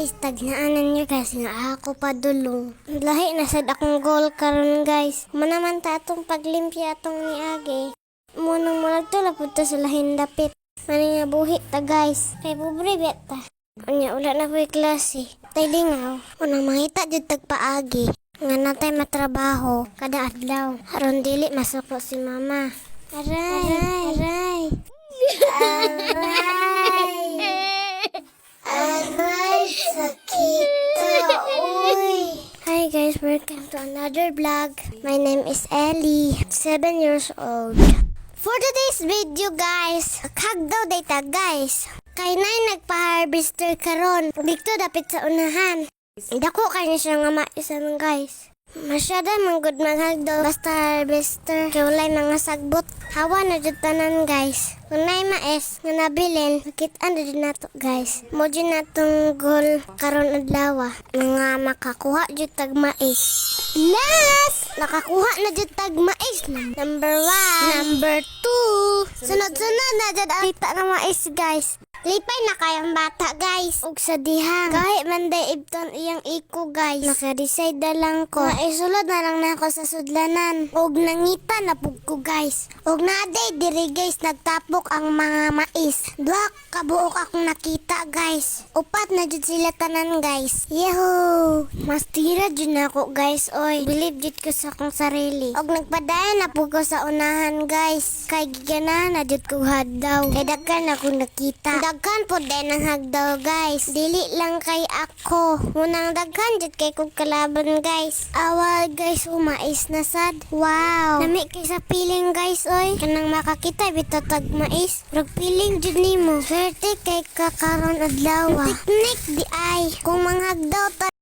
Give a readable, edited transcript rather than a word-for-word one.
Guys, tagnaanan niyo guys nga ako padulong. Lahi na sad akong goal karon guys. Manaman ta atong paglimpya atong niagi. Munang mulagtula pud ta sa lahin dapit. Mani nga buhi ta guys. Kay pobre biya ta. Unya wala na ko'y klase. Tay lingaw. Unang mangita jud tagpaagi. Nga natay matrabaho kada adlaw. Aron dili masuko si mama. Aray. Aray, sakita, uy. Hi guys, welcome to another vlog. My name is Ellie, 7 years old. For today's video guys, kagdaw data guys. Kay nay nagpa-harvester karon. Dito dapit sa unahan. Dako kay siya nga maisan guys. Masyada manggod maghagdaw basta harvester. Kay walay mga sagbot. Hawa na jud tanan guys. Unay mais nga nabilin, makit-an din nato guys. Mo jud natong goal karon adlaw nga makakuha jud tag mais. Last! Nakakuha na jud tag mais. Number 1. Number 2. Sunod-sunod na jud kita na mais guys. Lipay na kayang bata guys. Ug sa dihang. Kahit man day ibton iyang iko guys. Naka-decide na lang ko. Maisulod na lang na ako sa sudlanan. Ug nangita na pug ko guys. Ug naaday diri guys nagtapok ang mga mais. Duha ka buok akong nakita guys. Upat na jud sila tanan guys. Yehoo! Mas tira jud na ako guys oy. Believe jud ko sa akong sarili. Ug nagpadayon na pug ko sa unahan guys. Kay giganahan na jud ko hadlaw. Kay daghan ako nakita. Daghan po din ang hagdaw guys. Dili lang kay ako. Munang daghan jud kay kog kalaban guys. Awal guys, mais na sad. Wow. Lami kay sa piling guys oy. Kanang makakita bitaw tag mais. Rag piling jud nimo. Swerte kay kakaron adlaw. Tiknik di ay. Kung manghagdaw ta